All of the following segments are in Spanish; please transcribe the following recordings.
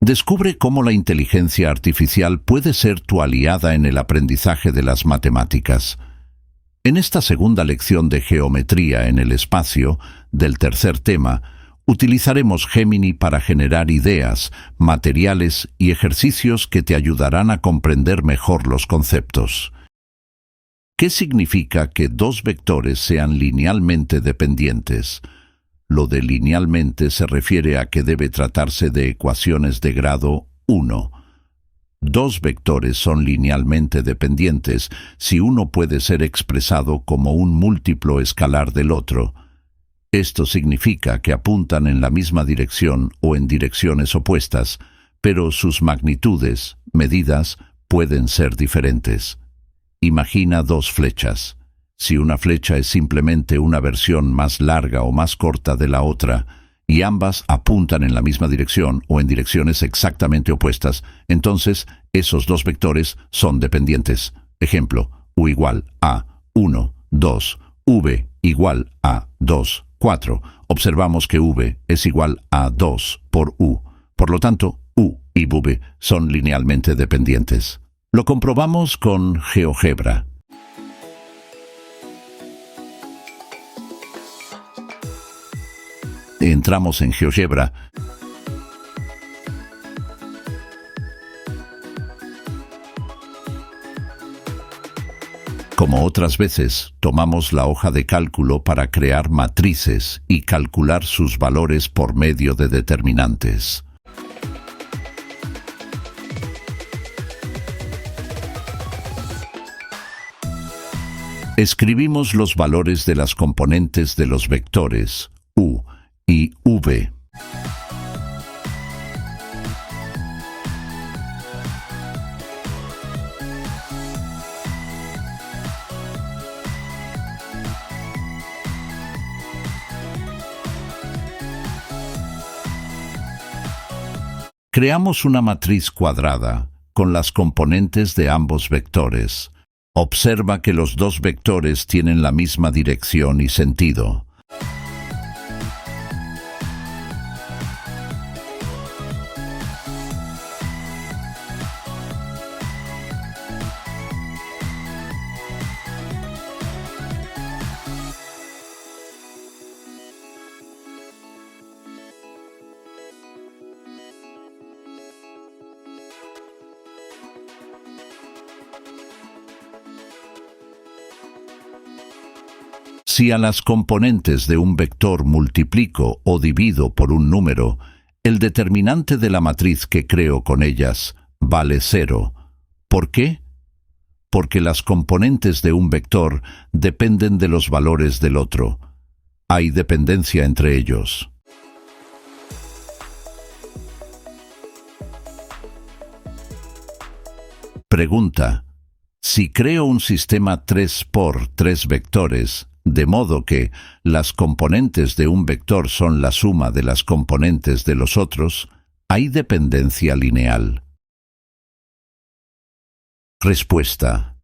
Descubre cómo la inteligencia artificial puede ser tu aliada en el aprendizaje de las matemáticas. En esta segunda lección de geometría en el espacio, del tercer tema, utilizaremos Gemini para generar ideas, materiales y ejercicios que te ayudarán a comprender mejor los conceptos. ¿Qué significa que dos vectores sean linealmente dependientes? Lo de linealmente se refiere a que debe tratarse de ecuaciones de grado 1. Dos vectores son linealmente dependientes si uno puede ser expresado como un múltiplo escalar del otro. Esto significa que apuntan en la misma dirección o en direcciones opuestas, pero sus magnitudes, medidas, pueden ser diferentes. Imagina dos flechas. Si una flecha es simplemente una versión más larga o más corta de la otra, y ambas apuntan en la misma dirección o en direcciones exactamente opuestas, entonces esos dos vectores son dependientes. Ejemplo, u igual a 1, 2, v igual a 2, 4. Observamos que v es igual a 2 por u. Por lo tanto, u y v son linealmente dependientes. Lo comprobamos con GeoGebra. Entramos en GeoGebra. Como otras veces, tomamos la hoja de cálculo para crear matrices y calcular sus valores por medio de determinantes. Escribimos los valores de las componentes de los vectores u y v. Creamos una matriz cuadrada con las componentes de ambos vectores. Observa que los dos vectores tienen la misma dirección y sentido. Si a las componentes de un vector multiplico o divido por un número, el determinante de la matriz que creo con ellas vale 0. ¿Por qué? Porque las componentes de un vector dependen de los valores del otro. Hay dependencia entre ellos. Pregunta: si creo un sistema 3 por 3 vectores, de modo que las componentes de un vector son la suma de las componentes de los otros, ¿hay dependencia lineal? Respuesta: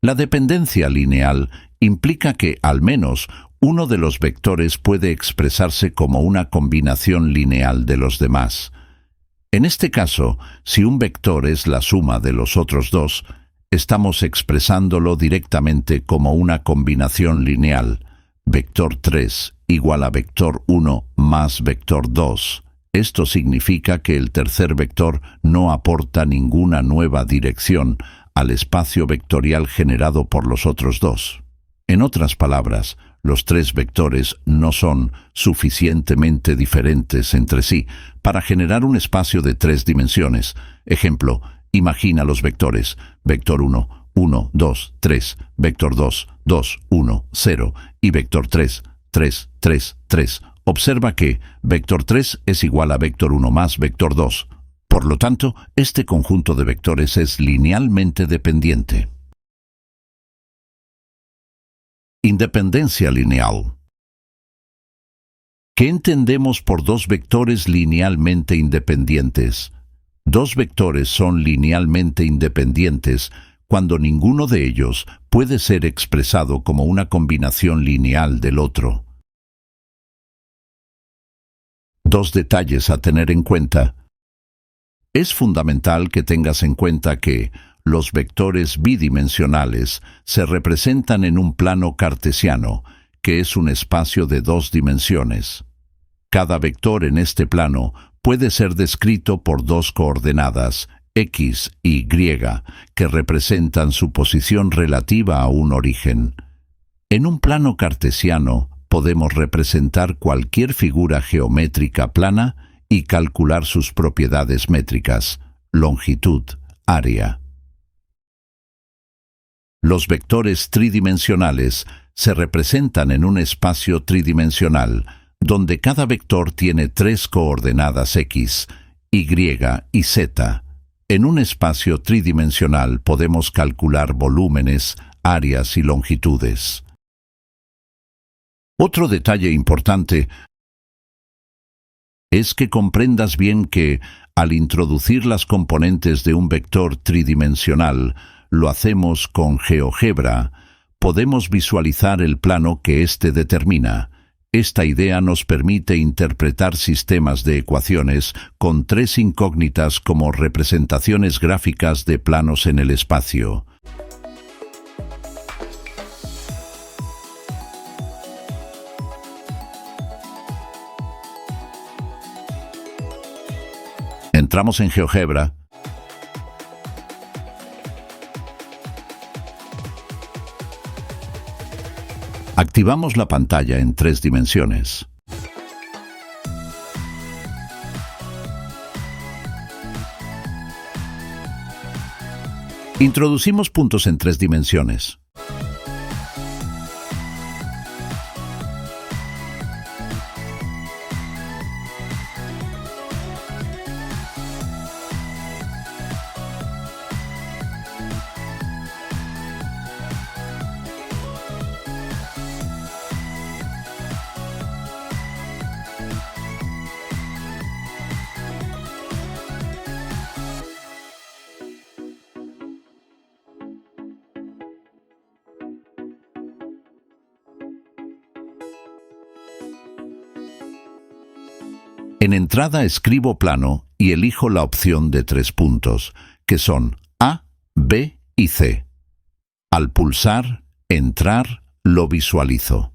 la dependencia lineal implica que, al menos, uno de los vectores puede expresarse como una combinación lineal de los demás. En este caso, si un vector es la suma de los otros dos, estamos expresándolo directamente como una combinación lineal. Vector 3 igual a vector 1 más vector 2. Esto significa que el tercer vector no aporta ninguna nueva dirección al espacio vectorial generado por los otros dos. En otras palabras, los tres vectores no son suficientemente diferentes entre sí para generar un espacio de 3 dimensiones. Ejemplo, imagina los vectores vector 1, 1, 2, 3, vector 2, 2, 1, 0 y vector 3, 3, 3, 3. Observa que vector 3 es igual a vector 1 más vector 2. Por lo tanto, este conjunto de vectores es linealmente dependiente. Independencia lineal. ¿Qué entendemos por dos vectores linealmente independientes? Dos vectores son linealmente independientes cuando ninguno de ellos puede ser expresado como una combinación lineal del otro. Dos detalles a tener en cuenta. Es fundamental que tengas en cuenta que los vectores bidimensionales se representan en un plano cartesiano, que es un espacio de dos dimensiones. Cada vector en este plano puede ser descrito por dos coordenadas, x y y, que representan su posición relativa a un origen. En un plano cartesiano podemos representar cualquier figura geométrica plana y calcular sus propiedades métricas, longitud, área. Los vectores tridimensionales se representan en un espacio tridimensional, donde cada vector tiene tres coordenadas x, y y z. En un espacio tridimensional podemos calcular volúmenes, áreas y longitudes. Otro detalle importante es que comprendas bien que, al introducir las componentes de un vector tridimensional, lo hacemos con GeoGebra, podemos visualizar el plano que éste determina. Esta idea nos permite interpretar sistemas de ecuaciones con tres incógnitas como representaciones gráficas de planos en el espacio. Entramos en GeoGebra. Activamos la pantalla en 3 dimensiones. Introducimos puntos en 3 dimensiones. En entrada escribo plano y elijo la opción de 3 puntos, que son A, B y C. Al pulsar Entrar, lo visualizo.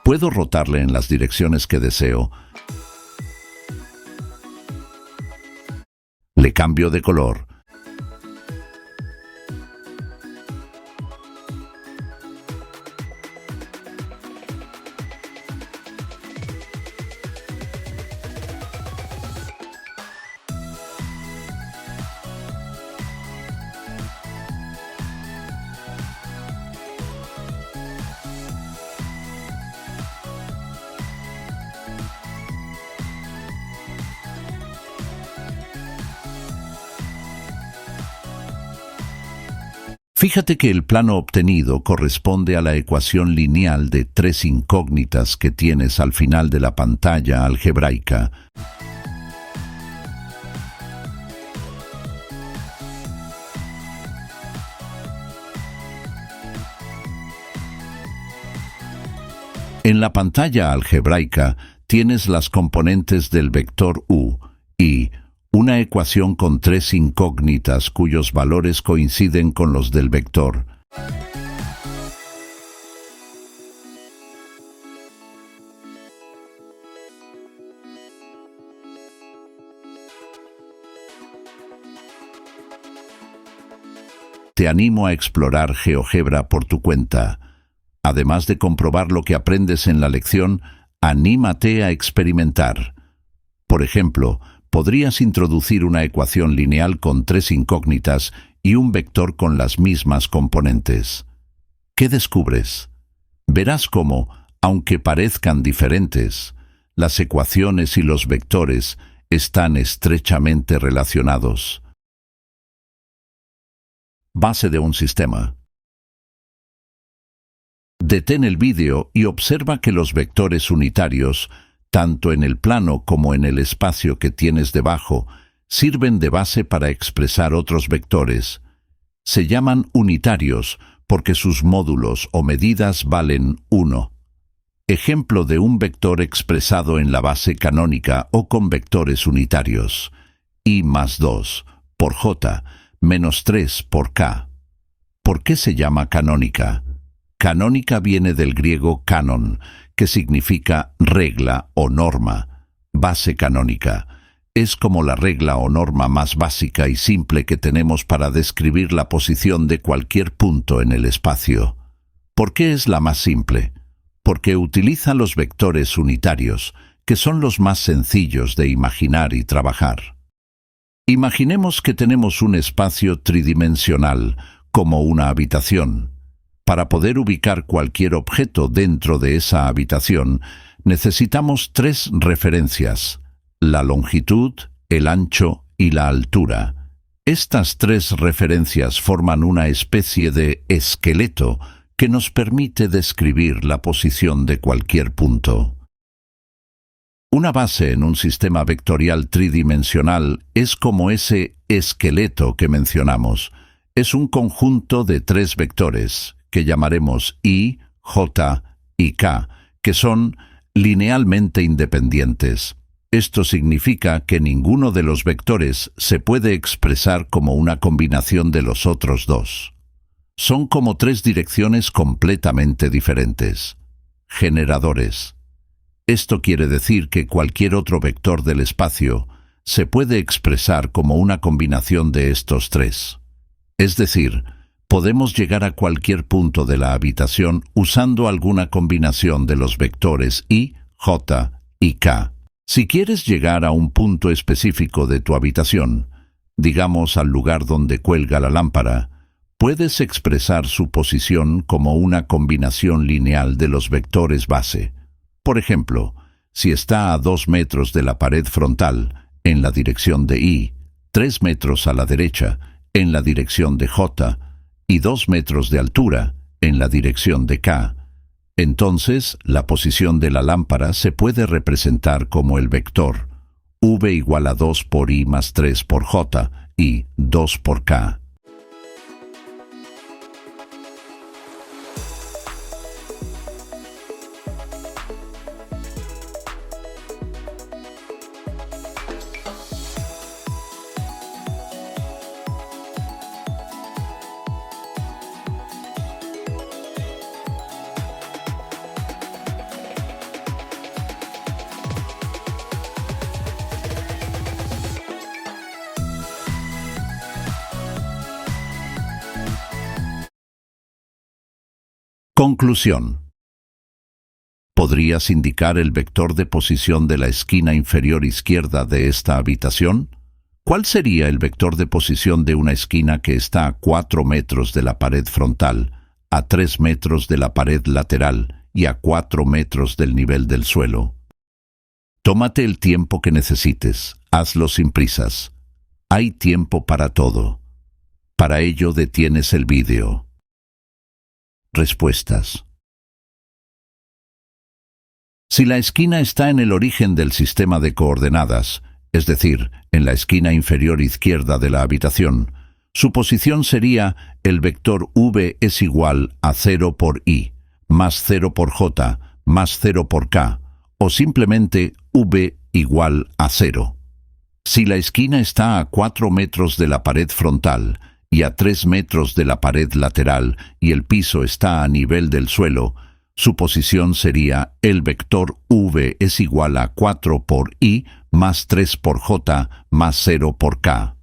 Puedo rotarle en las direcciones que deseo. Le cambio de color. Fíjate que el plano obtenido corresponde a la ecuación lineal de 3 incógnitas que tienes al final de la pantalla algebraica. En la pantalla algebraica tienes las componentes del vector u y una ecuación con 3 incógnitas cuyos valores coinciden con los del vector. Te animo a explorar GeoGebra por tu cuenta. Además de comprobar lo que aprendes en la lección, anímate a experimentar. Por ejemplo, podrías introducir una ecuación lineal con 3 incógnitas y un vector con las mismas componentes. ¿Qué descubres? Verás cómo, aunque parezcan diferentes, las ecuaciones y los vectores están estrechamente relacionados. Base de un sistema. Detén el vídeo y observa que los vectores unitarios, tanto en el plano como en el espacio que tienes debajo, sirven de base para expresar otros vectores. Se llaman unitarios porque sus módulos o medidas valen 1. Ejemplo de un vector expresado en la base canónica o con vectores unitarios. I más 2 por J menos 3 por K. ¿Por qué se llama canónica? Canónica viene del griego canon, que significa regla o norma. Base canónica. Es como la regla o norma más básica y simple que tenemos para describir la posición de cualquier punto en el espacio. ¿Por qué es la más simple? Porque utiliza los vectores unitarios, que son los más sencillos de imaginar y trabajar. Imaginemos que tenemos un espacio tridimensional, como una habitación. Para poder ubicar cualquier objeto dentro de esa habitación, necesitamos 3 referencias: la longitud, el ancho y la altura. Estas 3 referencias forman una especie de esqueleto que nos permite describir la posición de cualquier punto. Una base en un sistema vectorial tridimensional es como ese esqueleto que mencionamos. Es un conjunto de 3 vectores, que llamaremos I, J y K, que son linealmente independientes. Esto significa que ninguno de los vectores se puede expresar como una combinación de los otros 2. Son como 3 direcciones completamente diferentes. Generadores. Esto quiere decir que cualquier otro vector del espacio se puede expresar como una combinación de estos 3. Es decir, podemos llegar a cualquier punto de la habitación usando alguna combinación de los vectores I, J y K. Si quieres llegar a un punto específico de tu habitación, digamos al lugar donde cuelga la lámpara, puedes expresar su posición como una combinación lineal de los vectores base. Por ejemplo, si está a 2 metros de la pared frontal, en la dirección de I, 3 metros a la derecha, en la dirección de J, y 2 metros de altura, en la dirección de K, entonces la posición de la lámpara se puede representar como el vector V igual a 2 por I más 3 por J y 2 por K. Conclusión. ¿Podrías indicar el vector de posición de la esquina inferior izquierda de esta habitación? ¿Cuál sería el vector de posición de una esquina que está a 4 metros de la pared frontal, a 3 metros de la pared lateral y a 4 metros del nivel del suelo? Tómate el tiempo que necesites, hazlo sin prisas. Hay tiempo para todo. Para ello detienes el vídeo. Respuestas. Si la esquina está en el origen del sistema de coordenadas, es decir, en la esquina inferior izquierda de la habitación, su posición sería el vector V es igual a 0 por I, más 0 por J, más 0 por K, o simplemente V igual a 0. Si la esquina está a 4 metros de la pared frontal, y a 3 metros de la pared lateral y el piso está a nivel del suelo, su posición sería el vector V es igual a 4 por I más 3 por J más 0 por K.